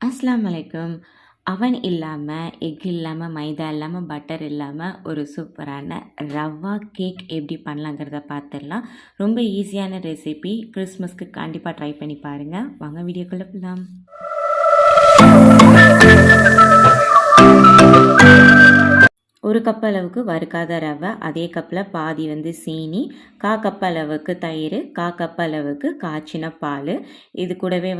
அஸ்ஸலாமு அலைக்கும். அவன் இல்லாம, எக் இல்லாம, மைதா இல்லாம, பட்டர் இல்லாம ஒரு சூப்பரான ரவா கேக் எப்படி பண்ணலாங்கிறத பார்த்துடலாம். ரொம்ப ஈஸியான ரெசிபி. கிறிஸ்மஸ்க்கு கண்டிப்பாக ட்ரை பண்ணி பாருங்கள். வாங்க வீடியோக்குள்ள போகலாம். ஒரு கப் அளவுக்கு வறுக்காத ரவை, அதே கப்பில் பாதி சீனி, கப் அளவுக்கு தயிர், கப் அளவுக்கு காய்ச்சின பால். இது கூடவே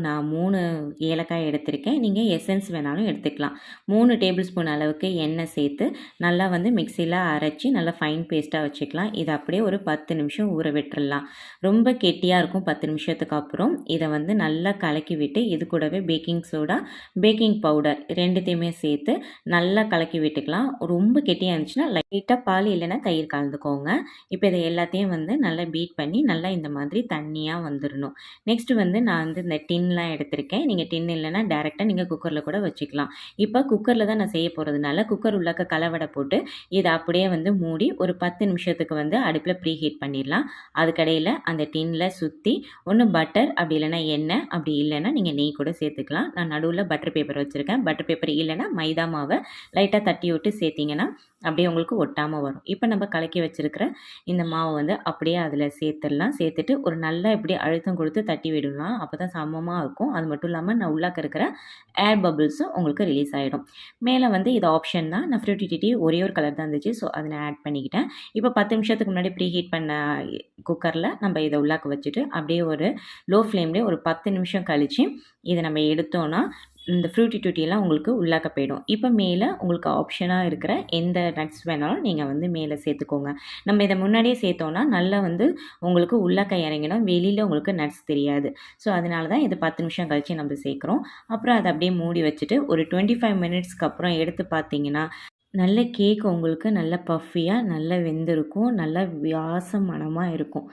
நான் 3 ஏலக்காய் எடுத்திருக்கேன். நீங்கள் எசன்ஸ் வேணாலும் எடுத்துக்கலாம். 3 டேபிள் ஸ்பூன் அளவுக்கு எண்ணெய் சேர்த்து நல்லா மிக்சியில் அரைச்சி நல்லா ஃபைன் பேஸ்ட்டாக வச்சுக்கலாம். இதை அப்படியே ஒரு 10 நிமிஷம் ஊற விட்டுறலாம். ரொம்ப கெட்டியாக இருக்கும். 10 நிமிஷத்துக்கு அப்புறம் இதை நல்லா கலக்கி விட்டு இது கூடவே பேக்கிங் சோடா, பேக்கிங் பவுடர் ரெண்டுத்தையுமே சேர்த்து நல்லா கலக்கி விட்டுக்கலாம். ரொம்ப கெட்டியாக இருந்துச்சுன்னா லைட்டாக பால் இல்லைன்னா தயிர் கலந்துக்கோங்க. இப்போ இதை எல்லாத்தையும் நல்லா பீட் பண்ணி நல்லா இந்த மாதிரி தண்ணியாக வந்துடணும். நெக்ஸ்ட்டு நான் இந்த டின்லாம் எடுத்திருக்கேன். நீங்கள் டின் இல்லைன்னா டேரெக்டாக நீங்கள் குக்கரில் கூட வச்சுக்கலாம். இப்போ குக்கரில் தான் நான் செய்ய போகிறதுனால குக்கர் உள்ளக்க கலவடை போட்டு இதை அப்படியே மூடி ஒரு 10 நிமிஷத்துக்கு அடுப்பில் ப்ரீ ஹீட் பண்ணிடலாம். அதுக்கடையில் அந்த டின்னில் சுற்றி ஒன்று பட்டர், அப்படி இல்லைன்னா எண்ணெய், அப்படி இல்லைன்னா நீங்கள் நெய் கூட சேர்த்துக்கலாம். நான் நடுவில் பட்டர் பேப்பர் வச்சுருக்கேன். பட்டர் பேப்பர் இல்லைன்னா மைதா மாவை லைட்டாக தட்டி விட்டு சேர்த்திங்கன்னா அப்படியே உங்களுக்கு ஒட்டாமல் வரும். இப்போ நம்ம கலக்கி வச்சுருக்கிற இந்த மாவு அப்படியே அதில் சேர்த்துடலாம். சேர்த்துட்டு ஒரு நல்லா இப்படி அழுத்தம் கொடுத்து தட்டி விடலாம். அப்போ தான் சமமாக இருக்கும். அது மட்டும் இல்லாமல் நான் உள்ளாக்க இருக்கிற ஏர் பபிள்ஸும் உங்களுக்கு ரிலீஸ் ஆகிடும். மேலே இது ஆப்ஷன் தான். நான் ஃப்ரூட்டி டிட்டி ஒரே ஒரு கலர் தான் இருந்துச்சு, ஸோ அதை நான் ஆட் பண்ணிக்கிட்டேன். இப்போ 10 நிமிஷத்துக்கு முன்னாடி ப்ரீ ஹீட் பண்ண குக்கரில் நம்ம இதை உள்ளாக்க வச்சுட்டு அப்படியே ஒரு லோ ஃப்ளேம்லேயே ஒரு 10 நிமிஷம் கழித்து இதை நம்ம எடுத்தோன்னா இந்த ஃப்ரூட்டி டூட்டியெல்லாம் உங்களுக்கு உள்ளாக்க போயிடும். இப்போ மேலே உங்களுக்கு ஆப்ஷனாக இருக்கிற எந்த நட்ஸ் வேணாலும் நீங்கள் மேலே சேர்த்துக்கோங்க. நம்ம இதை முன்னாடியே சேர்த்தோன்னா நல்லா உங்களுக்கு உள்ளாக்க இறங்கிடும். வெளியில் உங்களுக்கு நட்ஸ் தெரியாது. ஸோ அதனால தான் இது 10 நிமிஷம் கழித்து நம்ம சேர்க்குறோம். அப்புறம் அதை அப்படியே மூடி வச்சுட்டு ஒரு 25 மினிட்ஸ்க்கு அப்புறம் எடுத்து பார்த்தீங்கன்னா நல்ல கேக் உங்களுக்கு நல்ல பஃபியாக நல்லா வெந்திருக்கும். நல்ல வாசம் மணமாக இருக்கும்.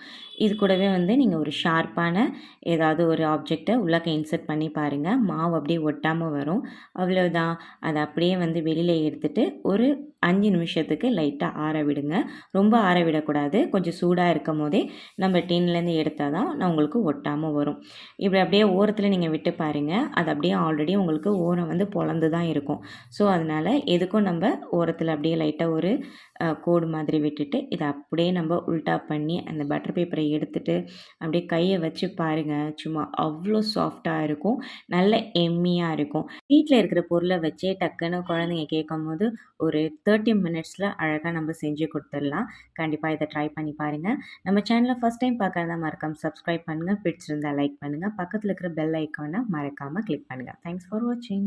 இது கூடவே நீங்கள் ஒரு ஷார்ப்பான ஏதாவது ஒரு ஆப்ஜெக்டை உள்ளாக்க இன்சர்ட் பண்ணி பாருங்கள். மாவு அப்படியே ஒட்டாமல் வரும். அவ்வளோதான். அதை அப்படியே வெளியில் எடுத்துகிட்டு ஒரு 5 நிமிஷத்துக்கு லைட்டாக ஆற விடுங்க. ரொம்ப ஆற விடக்கூடாது. கொஞ்சம் சூடாக இருக்கும் போதே நம்ம டின்லேருந்து எடுத்தால் தான் நான் உங்களுக்கு ஒட்டாமல் வரும். இப்படி அப்படியே ஓரத்தில் நீங்கள் விட்டு பாருங்கள். அது அப்படியே ஆல்ரெடி உங்களுக்கு ஓரம் பொலந்து தான் இருக்கும். ஸோ அதனால் எதுக்கும் நம்ம ஓரத்தில் அப்படியே லைட்டாக ஒரு கோடு மாதிரி விட்டுட்டு இதை அப்படியே நம்ம உல்ட்டா பண்ணி அந்த பட்டர் பேப்பரை எடுத்துகிட்டு அப்படியே கையை வச்சு பாருங்கள். சும்மா அவ்வளோ சாஃப்டாக இருக்கும். நல்ல எம்மியாக இருக்கும். வீட்டில் இருக்கிற பொருளை வச்சே டக்குன்னு குழந்தைங்க கேட்கும் போது ஒரு 30 மினிட்ஸில் அழகாக நம்ம செஞ்சு கொடுத்துடலாம். கண்டிப்பாக இதை ட்ரை பண்ணி பாருங்கள். நம்ம சேனலை ஃபஸ்ட் டைம் பார்க்குறதா மறக்காமல் சப்ஸ்கிரைப் பண்ணுங்கள். பிடிச்சிருந்தால் லைக் பண்ணுங்கள். பக்கத்தில் இருக்கிற பெல் ஐக்கானை மறக்காமல் கிளிக் பண்ணுங்கள். தேங்க்ஸ் ஃபார் வாட்சிங்.